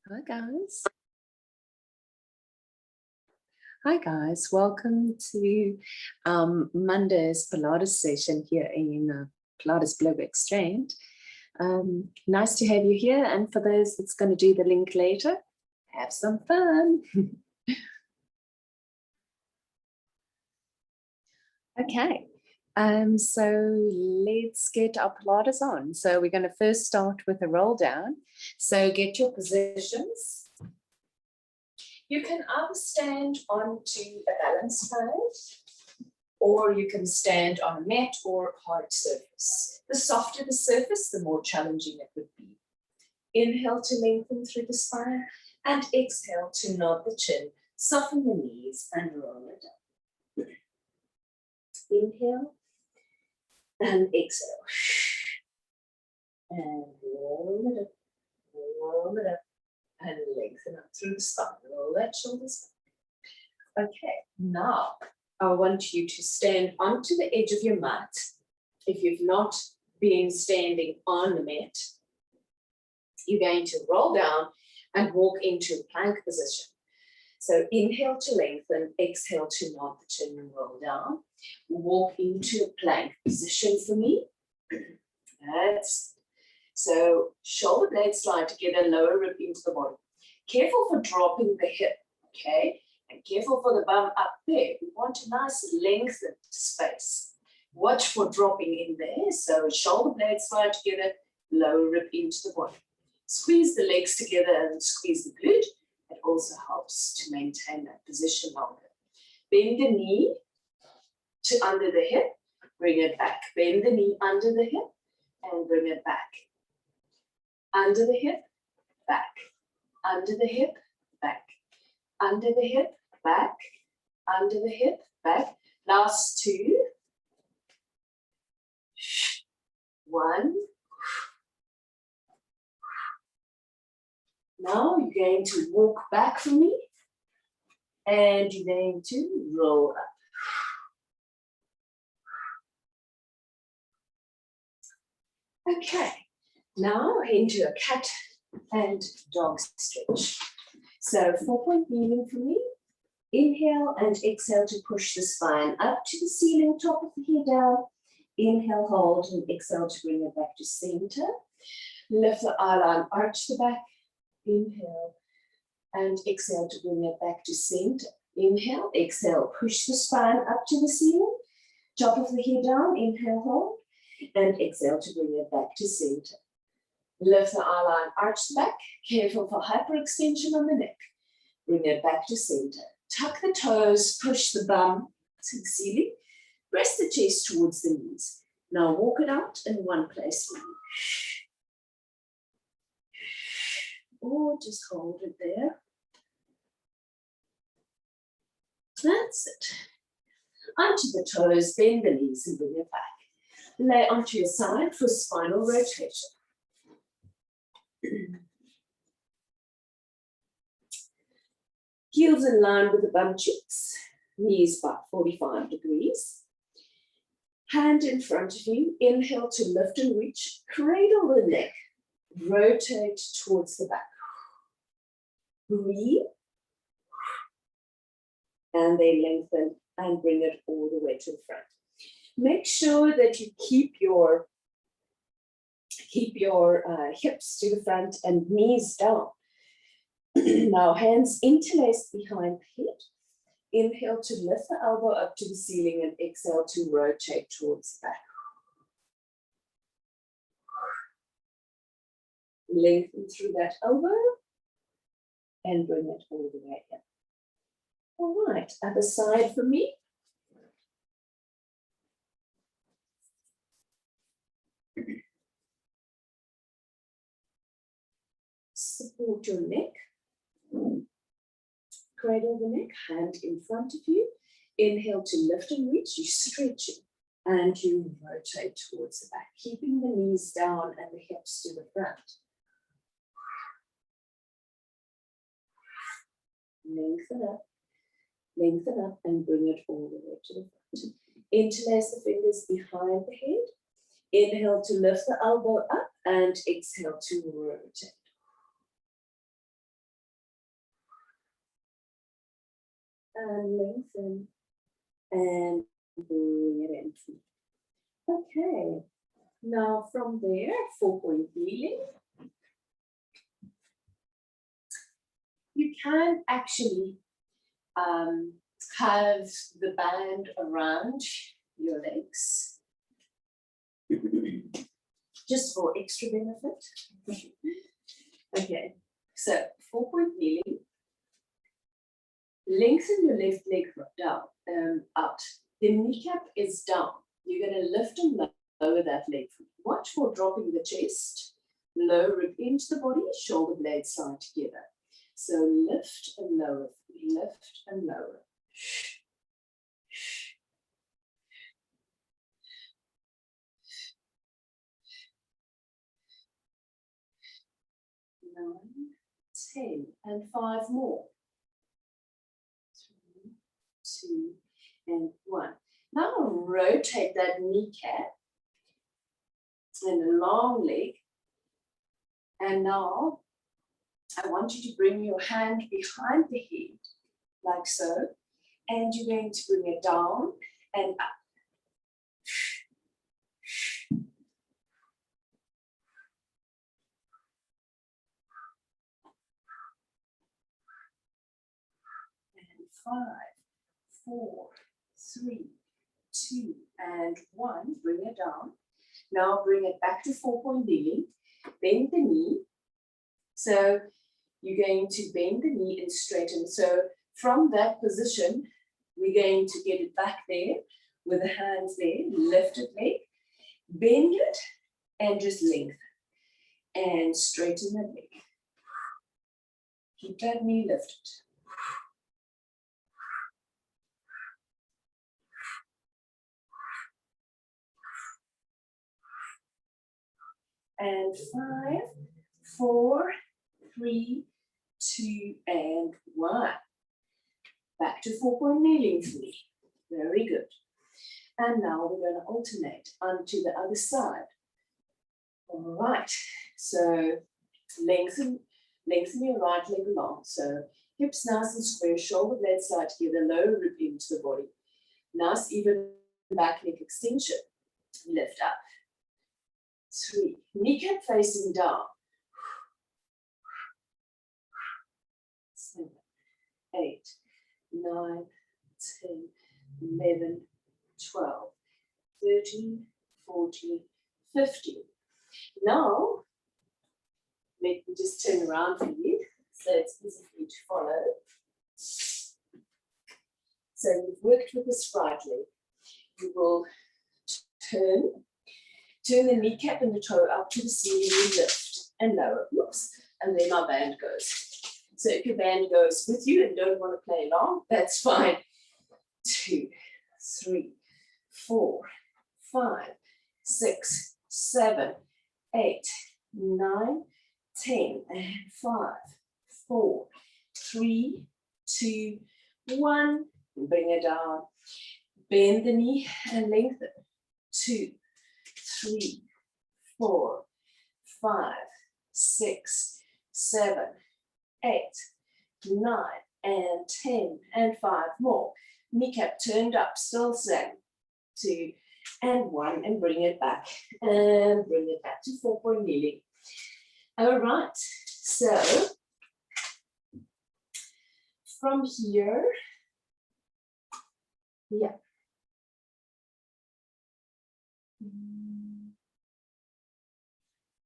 Hi guys. Hi guys, welcome to Monday's Pilates session here in Pilates Blue Exchange. Nice to have you here, and for those that's going to do the link later, have some fun. Okay, so let's get our Pilates on. So we're going to first start with a roll down. So get your positions. You can either stand onto a balance pad, or you can stand on a mat or hard surface. The softer the surface, the more challenging it would be. Inhale to lengthen through the spine, and exhale to nod the chin, soften the knees, and roll it up. Inhale and exhale. And roll it up, roll it up, and lengthen up through the spine. Roll that shoulders back. Okay, now I want you to stand onto the edge of your mat. If you've not been standing on the mat, you're going to roll down and walk into plank position. So inhale to lengthen, exhale to nod the chin and roll down. Walk into a plank position for me. That's it. So shoulder blades slide together, lower rib into the body. Careful for dropping the hip, okay? And careful for the bum up there. We want a nice lengthened space. Watch for dropping in there. So shoulder blades slide together, lower rib into the body. Squeeze the legs together and squeeze the glute. It also helps to maintain that position longer. Bend the knee to under the hip, bring it back. Bend the knee under the hip and bring it back. Under the hip, back. Under the hip, back. Under the hip, back. Under the hip, back. Last two. 1. Now you're going to walk back for me, and you're going to roll up. Okay, now into a cat and dog stretch. So 4-point kneeling for me. Inhale and exhale to push the spine up to the ceiling, top of the head down. Inhale, hold, and exhale to bring it back to center. Lift the eye line, arch the back. Inhale and exhale to bring it back to center. Inhale, exhale, push the spine up to the ceiling, top of the head down. Inhale, hold, and exhale to bring it back to center. Lift the eye line, arch the back. Careful for hyperextension on the neck. Bring it back to center. Tuck the toes, push the bum to the ceiling. Press the chest towards the knees. Now walk it out in one place. Or just hold it there. That's it. Onto the toes, bend the knees and bring it back. Lay onto your side for spinal rotation. Heels in line with the bum cheeks, knees about 45 degrees. Hand in front of you, inhale to lift and reach, cradle the neck, rotate towards the back. Breathe, and then lengthen and bring it all the way to the front. Make sure that you keep your hips to the front and knees down. Now hands interlaced behind the head. Inhale to lift the elbow up to the ceiling and exhale to rotate towards the back. Lengthen through that elbow and bring it all the way in. All right, other side for me. Support your neck. Cradle the neck, hand in front of you. Inhale to lift and reach, you stretch it and you rotate towards the back, keeping the knees down and the hips to the front. Lengthen up and bring it all the way to the front. Interlace the fingers behind the head. Inhale to lift the elbow up and exhale to rotate. and lengthen and bring it in. Okay, now from there, 4-point kneeling. You can actually have the band around your legs, just for extra benefit. Okay, so 4-point kneeling. Lengthen your left leg down, out. The kneecap is down. You're going to lift and lower that leg. Watch for dropping the chest, lower it into the body, shoulder blades side together. So lift and lower, lift and lower. 9, 10, and 5 more. 3, 2, and 1. Now rotate that kneecap and a long leg. And now I want you to bring your hand behind the head, like so. And you're going to bring it down and up. And 5, 4, 3, 2, and 1. Bring it down. Now bring it back to 4-point kneeling. Bend the knee. So you're going to bend the knee and straighten. So from that position, we're going to get it back there with the hands there. Lift it leg, bend it, and just lengthen. And straighten the leg. Keep that knee lifted. And 5, 4, 3, 2, and 1. Back to 4-point kneeling for me. Very good. And now we're going to alternate onto the other side. All right. So lengthen your right leg along. So hips nice and square, shoulder blades side together, lower rib into the body. Nice even back leg extension. Lift up. 3. Kneecap facing down. 7, 8, 9, 10, 11, 12, 13, 14, 15. Now, let me just turn around for you so it's easy for you to follow. So you've worked with this right leg. You will turn the kneecap and the toe up to the ceiling, you lift and lower. Whoops. And then my band goes. So if your band goes with you and don't want to play along, that's fine. 2, 3, 4, 5, 6, 7, 8, 9, 10, and 5, 4, 3, 2, 1. Bring it down. Bend the knee and lengthen. 2, 3, 4, 5, 6, 7, 8, 9, and 10, and 5 more. Kneecap turned up, still same. 2, and 1, and bring it back. And bring it back to 4-point kneeling. All right, so from here, yeah.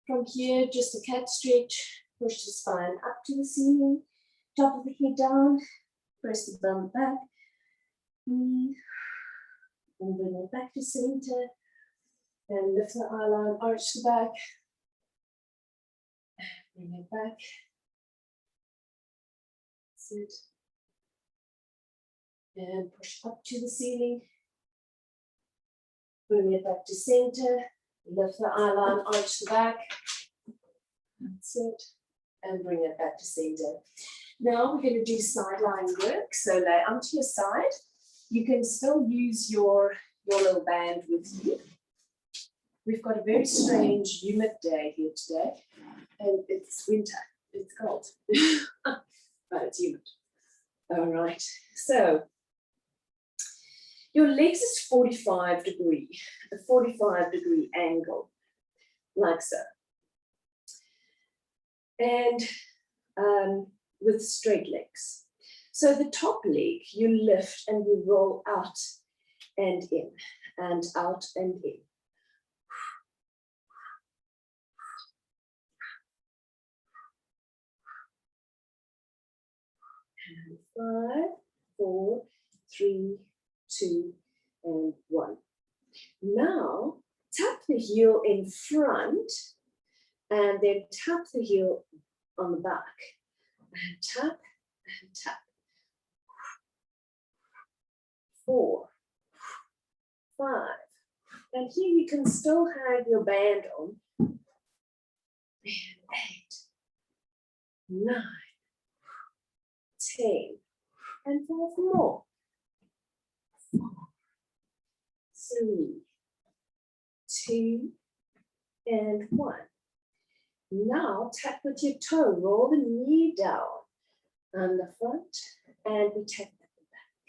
From here, just a cat stretch. Push the spine up to the ceiling, top of the head down, press the bum back, breathe, and bring it back to center, and lift the eye line, arch the back, bring it back, sit, and push up to the ceiling, bring it back to center, lift the eye line, arch the back, that's it. And bring it back to center. Now we're going to do sideline work. So lay onto your side. You can still use your little band with you. We've got a very strange, humid day here today. And it's winter. It's cold. But it's humid. All right, so your legs is 45 degree, a 45-degree angle, like so. And with straight legs. So the top leg, you lift and you roll out and in, and out and in. And 5, 4, 3, 2, and 1. Now, tap the heel in front, and then tap the heel on the back. And tap, and tap. 4, 5. And here you can still have your band on. And 8, 9, 10, and 5 more. 4, 3, 2, and 1. Now tap with your toe, roll the knee down on the front, and we tap at the back.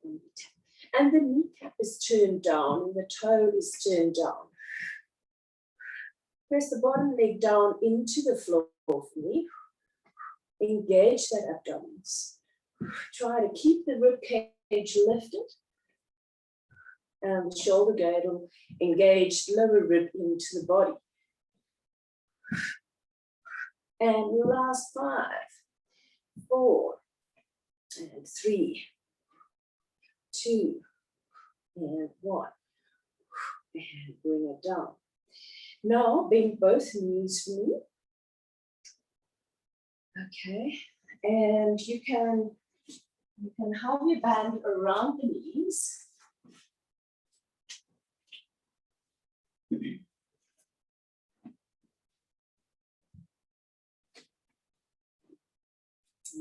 And we tap. And the kneecap is turned down, and the toe is turned down. Press the bottom leg down into the floor for me. Engage that abdominals. Try to keep the rib cage lifted. And the shoulder girdle engaged, lower rib into the body. And your last 5, 4, and 3, 2, and 1. And bring it down. Now bend both knees for me. Okay, and you can have your band around the knees.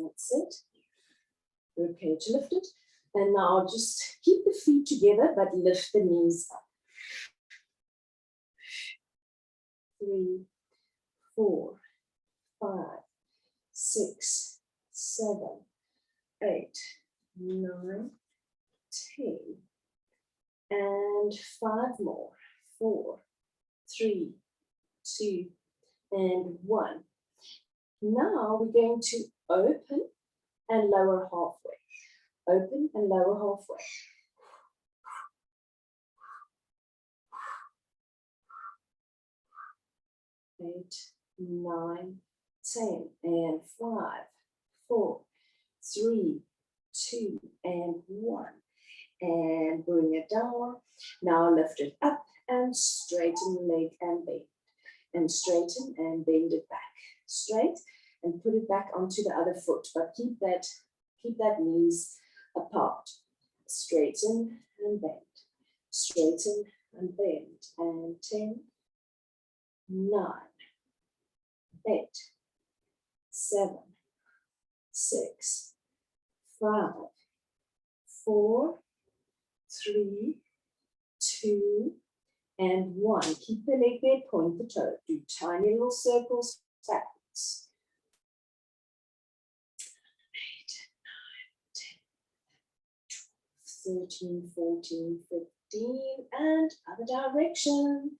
That's it. Rib cage lifted. And now just keep the feet together, but lift the knees up. 3, 4, 5, 6, 7, 8, 9, 10, and 5 more. 4, 3, 2, and 1. Now we're going to open and lower halfway. Open and lower halfway. 8, 9, 10, and 5, 4, 3, 2, and 1. And bring it down. Now lift it up and straighten the leg and bend. And straighten and bend it back. Straight and put it back onto the other foot. But keep that knees apart. Straighten and bend. Straighten and bend. And 10, 9, 8, 7, 6, 5, 4, 3, 2, and 1. Keep the leg there, point the toe. Do tiny little circles backwards. 8, 9, 10, 13, 14, 15, and other direction.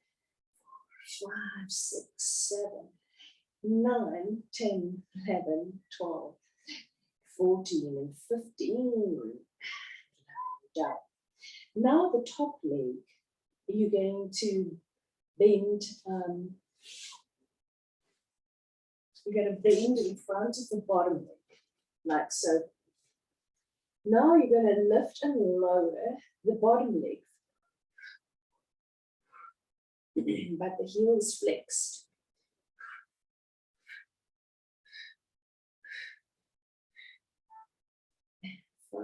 4, 5, 6, 7, 9, 10, 11, 12, 14, and 15. Down. Now the top leg, you're going to bend, you're going to bend in front of the bottom leg, like so. Now you're going to lift and lower the bottom leg, but the heel is flexed. 5,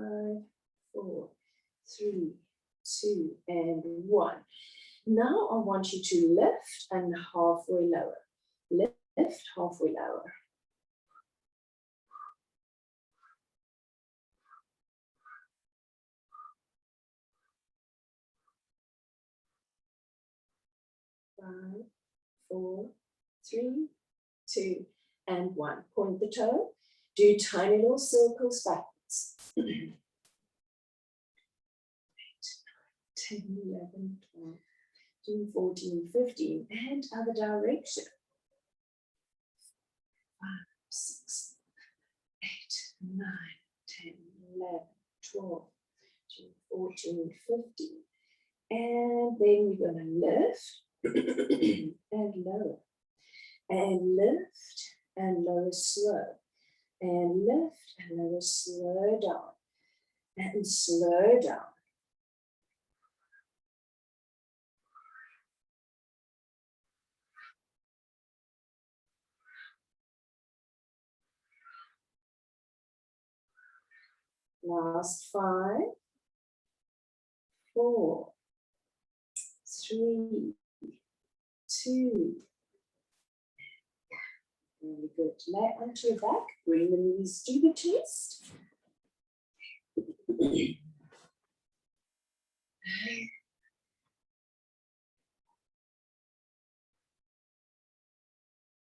4, 3, 2, and 1. Now I want you to lift and halfway lower. Lift, halfway lower. 5, 4, 3, 2, and 1. Point the toe. Do tiny little circles backwards. sides. 8, 10, 11, 12, 13, 14, 15, and other direction. 5, 6, 8, 9, 10, 11, 12, 13, 14, 15. And then we're going to lift and lower. And lift and lower slow. And lift and lower, slow down. And slow down. Last 5, 4, 3, 2. Very good. Lay onto your back. Bring the knees to the chest.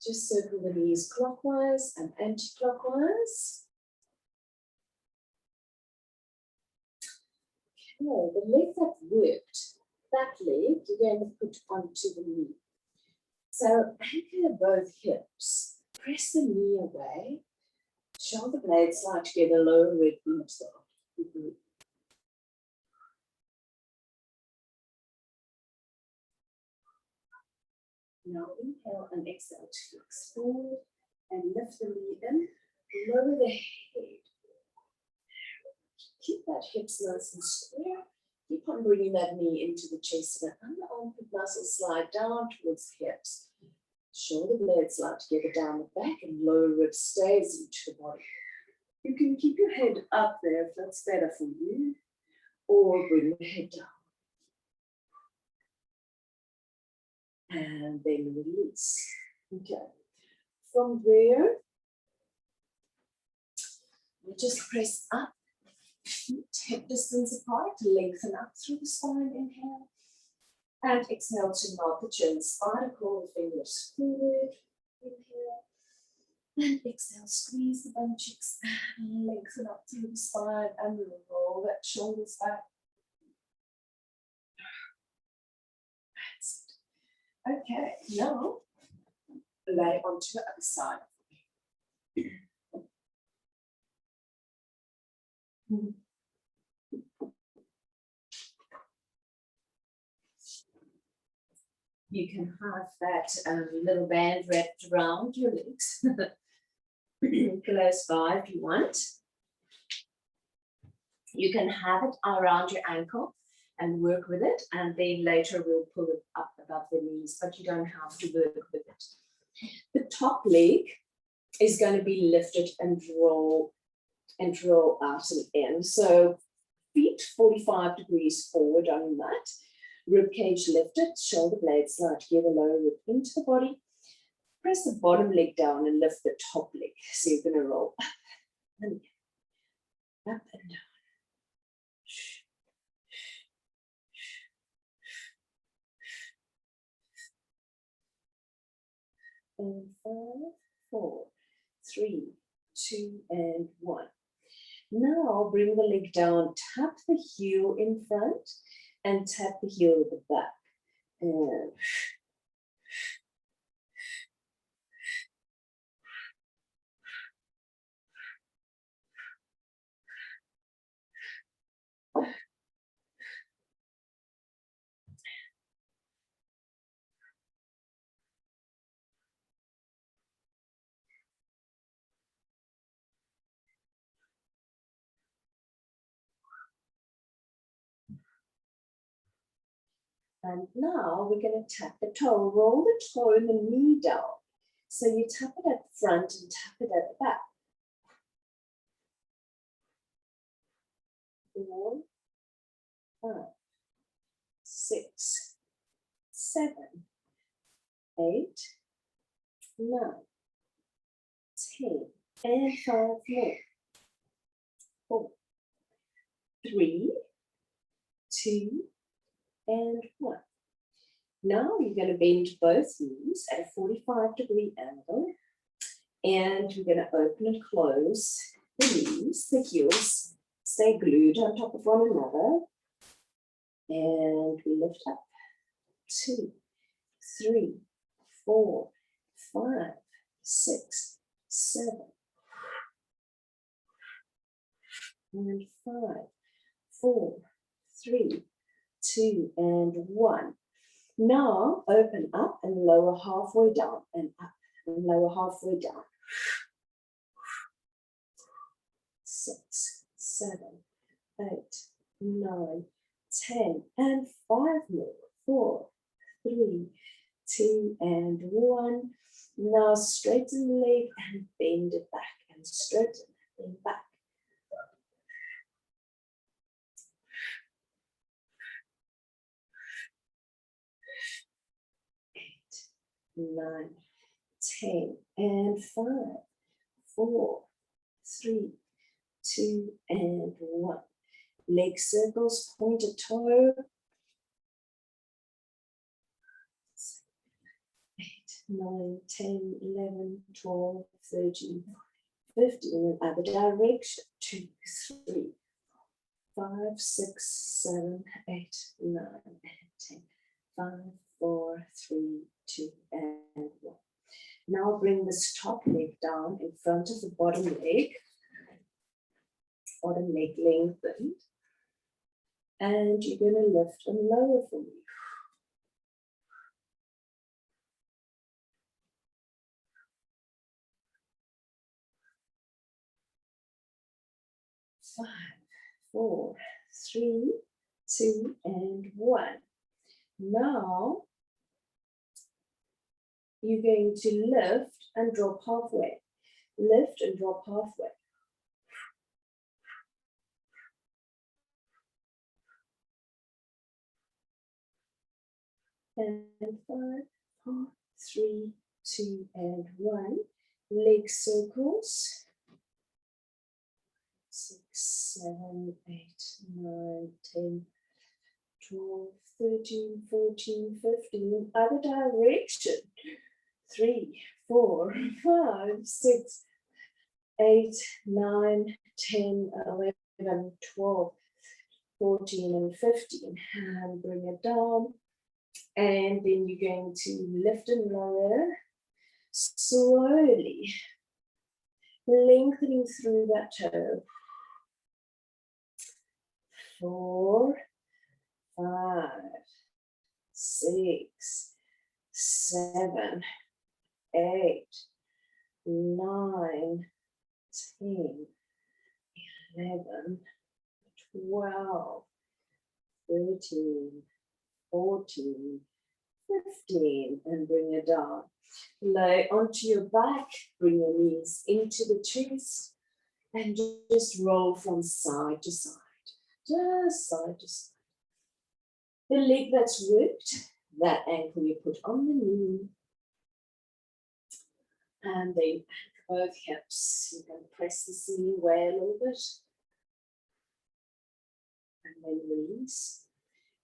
Just circle the knees clockwise and anti-clockwise. Okay, the leg that worked, that leg, you're going to put onto the knee. So anchor both hips. Press the knee away. Shoulder blades slide together, lower rib into the heart. Now inhale and exhale to flex forward and lift the knee in. Lower the head. Keep that hips nice and square. Keep on bringing that knee into the chest and under armpit muscles slide down towards the hips. Shoulder blades slide together down the back and lower rib stays into the body. You can keep your head up there if that's better for you, or bring the head down. And then release. Okay. From there, we just press up, feet hip distance apart, lengthen up through the spine, inhale. And exhale to nod the chin, spider claw the fingers forward, inhale. And exhale, squeeze the bum cheeks, and lengthen up through the spine, and roll that shoulders back. That's it. Okay, now lay onto the other side. You can have that little band wrapped around your legs. Close by if you want. You can have it around your ankle and work with it, and then later we'll pull it up above the knees, but you don't have to work with it. The top leg is going to be lifted and roll out and in. So feet 45 degrees forward on your mat. Rib cage lifted, shoulder blades slide together, lower rib into the body. Press the bottom leg down and lift the top leg. So you're going to roll up and down, up and down. And 5, 4, 3, 2, and 1. Now bring the leg down, tap the heel in front and tap the heel at the back. And now we're going to tap the toe, roll the toe and the knee down. So you tap it at the front and tap it at the back. 4, 5, 6, 7, 8, 9, 10, and 5 more. 4, 3, 2, and 1. Now you're going to bend both knees at a 45-degree angle, and you're going to open and close the knees, the heels stay glued on top of one another. And we lift up. 2, 3, 4, 5, 6, 7, and 5, 4, 3, 2, and 1. Now open up and lower halfway down and up and lower halfway down. 6, 7, 8, 9, 10, and 5 more. 4, 3, 2, and 1. Now straighten the leg and bend it back and straighten and back. 8, 9, 10, and 5, 4, 3, 2, and 1. Leg circles, pointed toe. 8, 9, 10, 11, 12, 13, 15 in the other direction. 2, 3, 5, 6, 7, 8, 9, and 10. 5, 4, 3, 2, and 1. Now bring this top leg down in front of the bottom leg lengthened. And you're going to lift and lower for me. 5, 4, 3, 2, and 1. Now you're going to lift and drop halfway. Lift and drop halfway. And 5, 4, 3, 2, and 1. Leg circles. 6, 7, 8, 9, 10, 12, 13, 14, 15. Other direction. 3, 4, 5, 6, 8, 9, 10, 11, 12, 14, and 15. And bring it down. And then you're going to lift and lower slowly, lengthening through that toe. 4, 5, 6, 7, 8, 9, 10, 11, 12, 13, 14, 15, and bring it down. Lay onto your back, bring your knees into the chest, and just roll from side to side, just side to side. The leg that's worked, that ankle you put on the knee, and then both hips. You can press this knee away a little bit, and then release.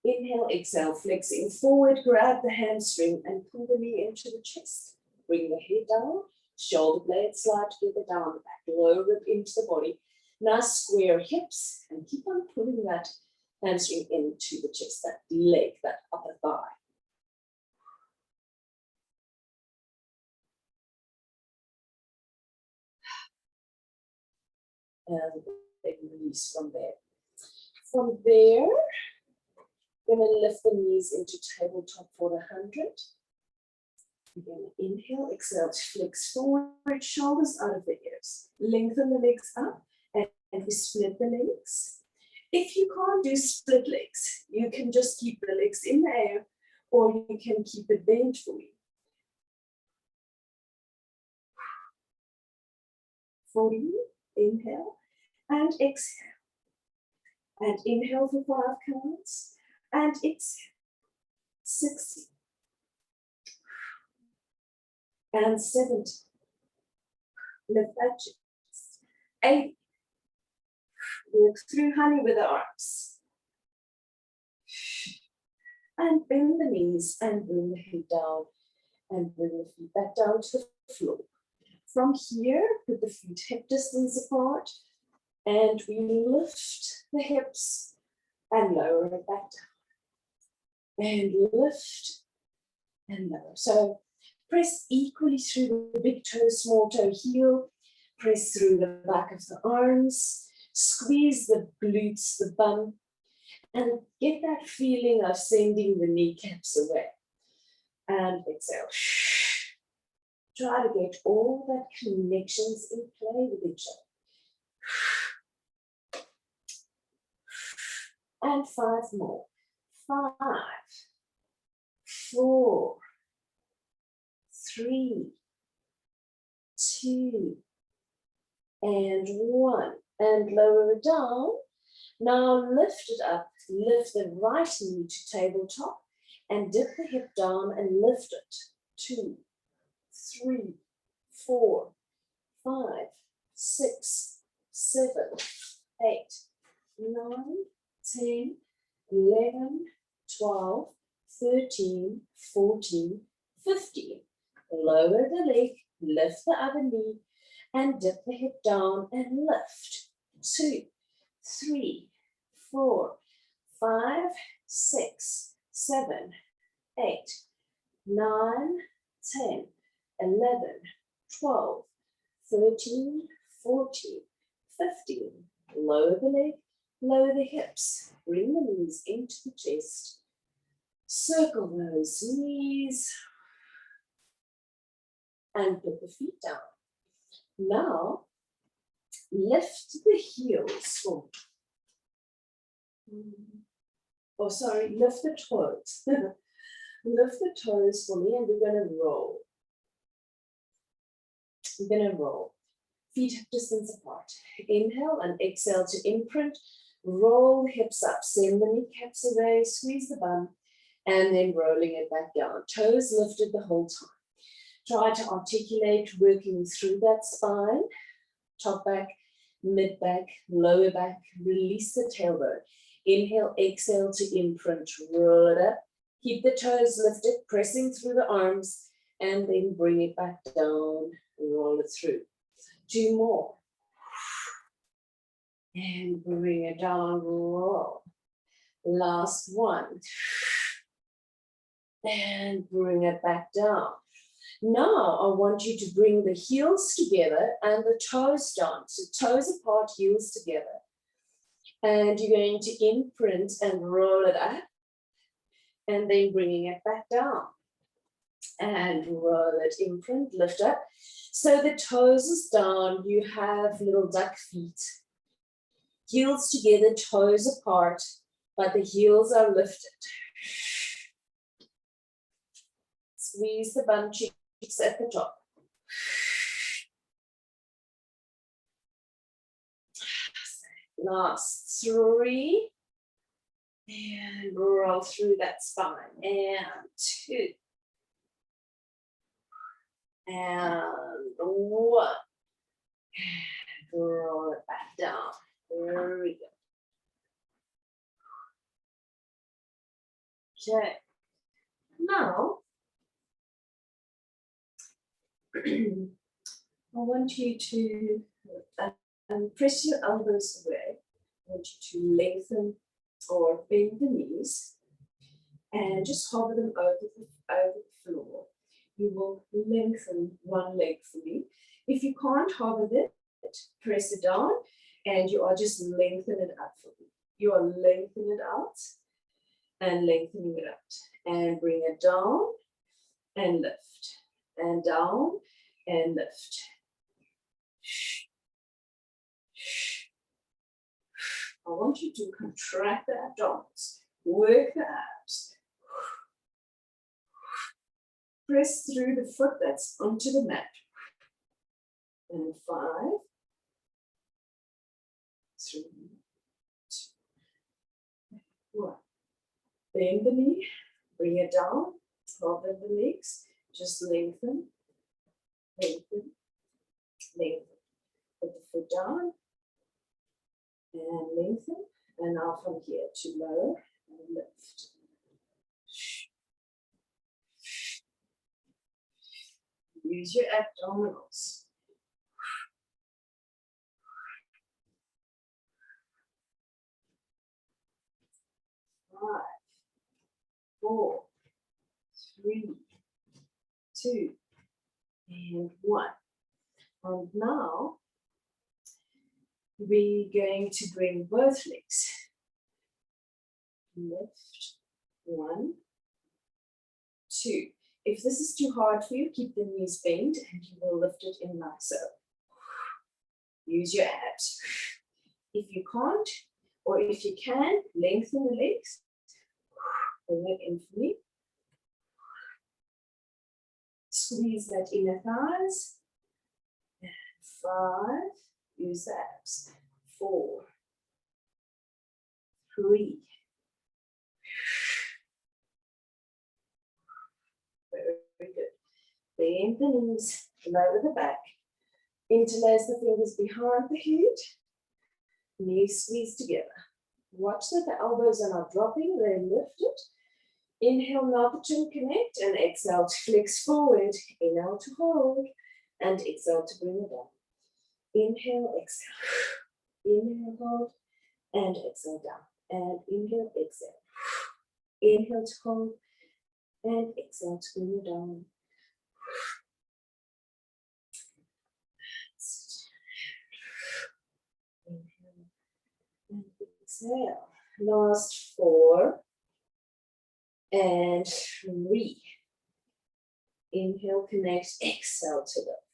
Inhale, exhale, flexing forward, grab the hamstring and pull the knee into the chest. Bring the head down, shoulder blades slide together down the back, lower rib into the body. Now square hips and keep on pulling that hamstring into the chest, that leg, that upper thigh. And then release from there. From there, we're going to lift the knees into tabletop for 100. We're going to inhale, exhale, flex forward, shoulders out of the ears. Lengthen the legs up and we split the legs. If you can't do split legs, you can just keep the legs in the air or you can keep it bent for me. 40, inhale and exhale. And inhale for 5 counts. And exhale, 60, and 70, lift that chest, 80, work through honey with the arms, and bend the knees and bring the head down, and bring the feet back down to the floor, from here, put the feet hip distance apart, and we lift the hips and lower it back down. And lift and lower. So press equally through the big toe, small toe, heel. Press through the back of the arms. Squeeze the glutes, the bum, and get that feeling of sending the kneecaps away. And exhale. Try to get all that connections in play with each other. And 5 more. 5, 4, 3, 2, and 1. And lower it down. Now lift it up. Lift the right knee to tabletop and dip the hip down and lift it. 2, 3, 4, 5, 6, 7, 8, 9, 10, 11, 12, 13, 14, 15. Lower the leg, lift the other knee, and dip the hip down and lift. 2, 3, 4, 5, 6, 7, 8, 9, 10, 11, 12, 13, 14, 15. Lower the leg, lower the hips. Bring the knees into the chest. Circle those knees. And put the feet down. Now, lift the heels for me. Oh, sorry, lift the toes. Lift the toes for me, and we're going to roll. We're going to roll. Feet hip distance apart. Inhale and exhale to imprint. Roll hips up. Send the kneecaps away. Squeeze the bum. And then rolling it back down. Toes lifted the whole time. Try to articulate, working through that spine. Top back, mid back, lower back. Release the tailbone. Inhale, exhale to imprint. Roll it up. Keep the toes lifted, pressing through the arms, and then bring it back down. Roll it through. 2 more. And bring it down, roll. Last one. And bring it back down. Now I want you to bring the heels together and the toes down. So toes apart, heels together. And you're going to imprint and roll it up. And then bringing it back down. And roll it, imprint, lift up. So the toes is down, you have little duck feet. Heels together, toes apart, but the heels are lifted. Squeeze the bum cheeks at the top. Last 3. And roll through that spine. And 2. And 1. And roll it back down. There we go. Okay. Now, I want you to press your elbows away. I want you to lengthen or bend the knees and just hover them over the floor. You will lengthen one leg for me. If you can't hover it, press it down and you are just lengthening it up for me. You are lengthening it out and lengthening it out. And bring it down and lift. And down and lift. I want you to contract the abdominals, work the abs. Press through the foot that's onto the mat. And 5, 3, 2, 1. Bend the knee, bring it down, hover the legs, just lengthen, lengthen, lengthen. Put the foot down and lengthen. And now from here to lower and lift. Use your abdominals. 5, 4, 3, 2, and 1. And now we're going to bring both legs. Lift, 1, 2. If this is too hard for you, keep the knees bent and you will lift it in like so. Use your abs. If you can't, or if you can, lengthen the legs. Bring it in for me. Squeeze that inner thighs. And 5. Use the abs. 4, 3. Very good. Bend the knees, lower the back. Interlace the fingers behind the head. Knees squeeze together. Watch that the elbows are not dropping, they're lifted. Inhale now to chin connect and exhale to flex forward. Inhale to hold and exhale to bring it down. Inhale, exhale. Inhale, hold and exhale down. And inhale, exhale. Inhale to hold and exhale to bring it down. Inhale and exhale. Last 4 and 3. Inhale, connect, exhale to lift.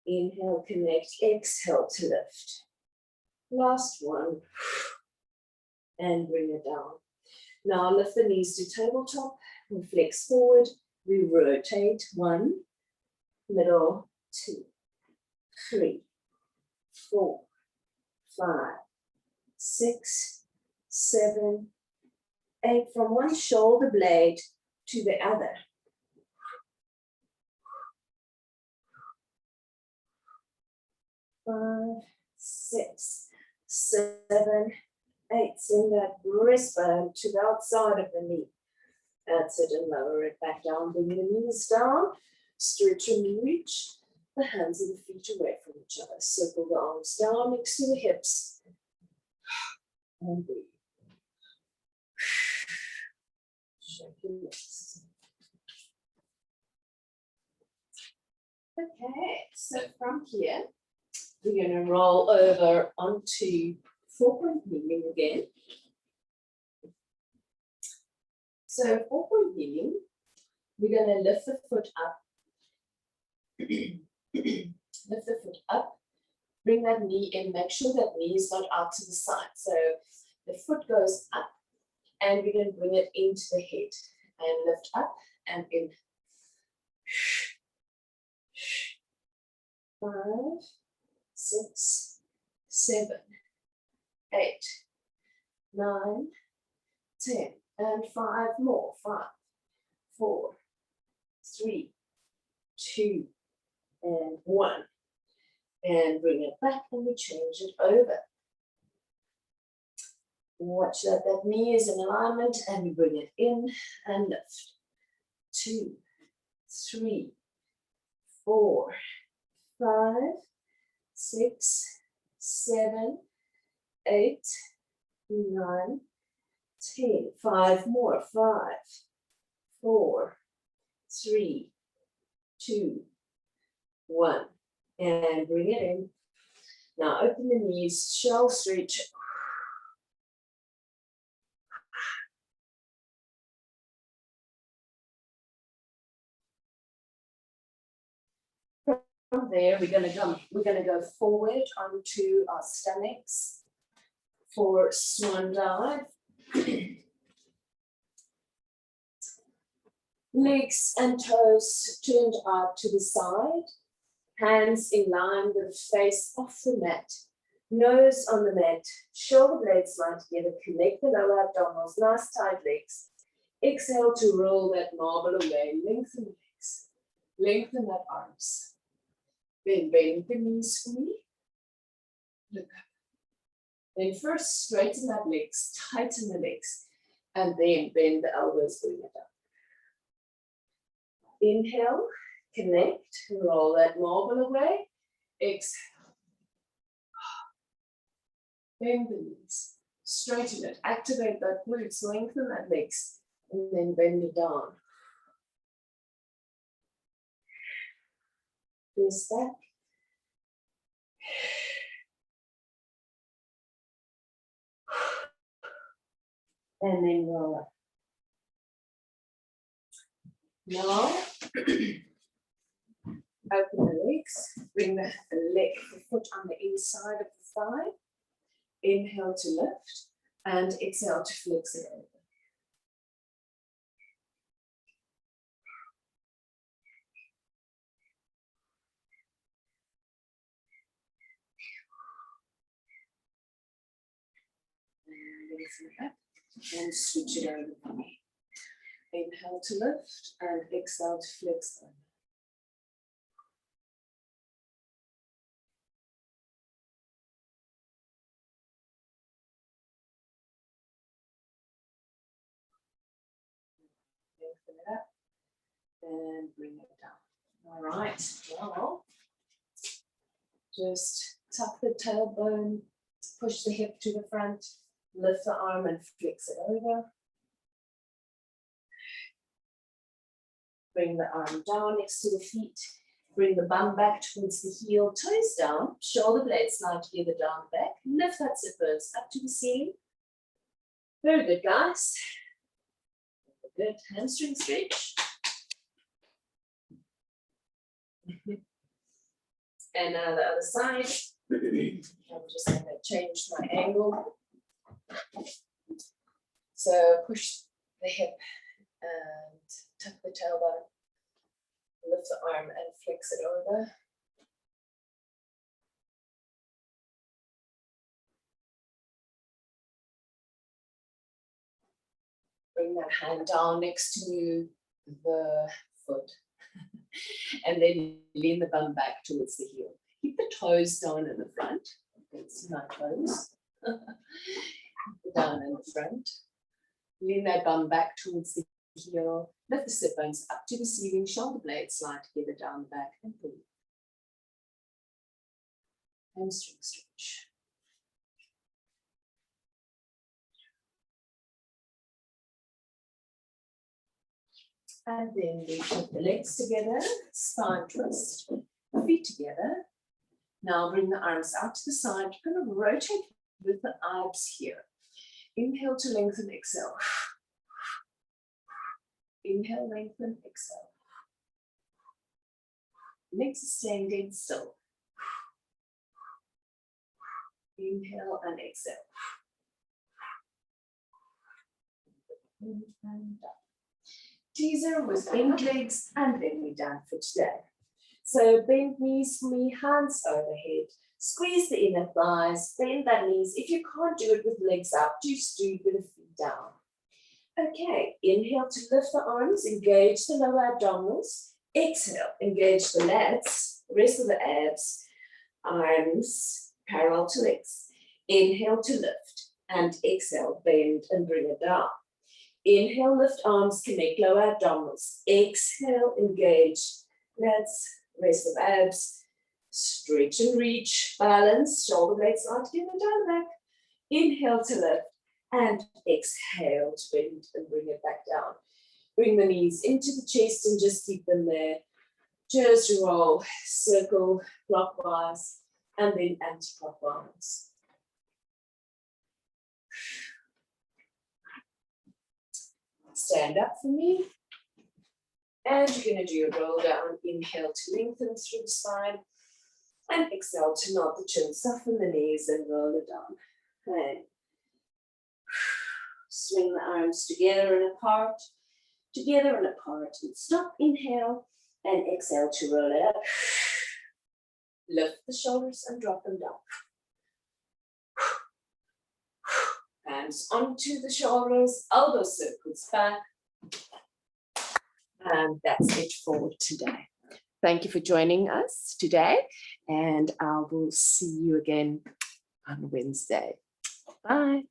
Inhale, connect, exhale to lift. Last 1 and bring it down. Now lift the knees to tabletop. We flex forward. We rotate. 1, middle, 2, 3, 4, 5, 6, 7, 8. From one shoulder blade to the other. 5, 6, 7, 8. Send that breastbone to the outside of the knee. That's it, and lower it back down. Bring the knees down. Stretch and reach the hands and the feet away from each other. Circle the arms down next to the hips. And breathe. Shake your legs. Okay, so from here, we're going to roll over onto 4-point kneeling again. So 4-point kneeling, we're going to lift the foot up. Lift the foot up. Bring that knee in. Make sure that knee is not out to the side. So the foot goes up and we're going to bring it into the head. And lift up and in. 5, 6, 7, 8, 9, 10, and 5 more. 5, 4, 3, 2, and 1. And bring it back and we change it over. Watch that that knee is in alignment and we bring it in and lift. 2, 3, 4, 5, 6, 7, 8, 9, 10. 5 more. 5, 4, 3, 2, 1. And bring it in. Now open the knees, shell stretch. From there, we're going to go forward onto our stomachs for swan dive. Legs and toes turned out to the side. Hands in line with face off the mat. Nose on the mat. Shoulder blades lie together. Connect the lower abdominals. Nice tight legs. Exhale to roll that marble away. Lengthen legs. Lengthen that arms. Then bend the knees for me. Look up. Then first straighten that legs. Tighten the legs. And then bend the elbows. Bring it up. Inhale. Connect, roll that marble away, exhale. Bend the knees, straighten it, activate that glutes, lengthen that legs, and then bend it down. Press back. And then roll up. Now, open the legs, bring the foot on the inside of the thigh. Inhale to lift and exhale to flex it over. And lengthen it up and switch it over for me. Inhale to lift and exhale to flex over. Lengthen it up and bring it down. All right, well, just tuck the tailbone, push the hip to the front, lift the arm and flex it over. Bring the arm down next to the feet. Bring the bum back towards the heel, toes down, shoulder blades slide together down the back. Lift that sit bones up to the ceiling. Very good, guys. Good hamstring stretch. And now the other side. I'm just going to change my angle. So push the hip and tuck the tailbone. Lift the arm and flex it over. Bring that hand down next to the foot. And then lean the bum back towards the heel. Keep the toes down in the front. That's my toes. Down in the front. Lean that bum back towards the heel. Lift the sit bones up to the ceiling. Shoulder blades slide together down the back and pull. Hamstring stretch. And then we put the legs together, spine twist, feet together. Now bring the arms out to the side. You're going to rotate with the abs here. Inhale to lengthen, exhale. Inhale, lengthen, exhale. Legs are staying dead still. Inhale and exhale. In and up. Teaser with bent legs, and then we're done for today. So bend knees for me, hands overhead. Squeeze the inner thighs, bend that knees. If you can't do it with legs up, just do it with the feet down. Okay, inhale to lift the arms, engage the lower abdominals. Exhale, engage the lats, rest of the abs, arms parallel to legs. Inhale to lift, and exhale, bend and bring it down. Inhale, lift arms, connect lower abdominals. Exhale, engage lats, rest of abs, stretch and reach, balance, shoulder blades slide together down the back. Inhale to lift and exhale to bend and bring it back down. Bring the knees into the chest and just keep them there. Just roll, circle clockwise and then anti-clockwise. Stand up for me. And you're going to do a roll down. Inhale to lengthen through the spine. And exhale to nod the chin, soften the knees and roll it down. And swing the arms together and apart. Together and apart. And stop, inhale, and exhale to roll it up. Lift the shoulders and drop them down. Hands onto the shoulders, elbow circles back. And that's it for today. Thank you for joining us today, and I will see you again on Wednesday. Bye.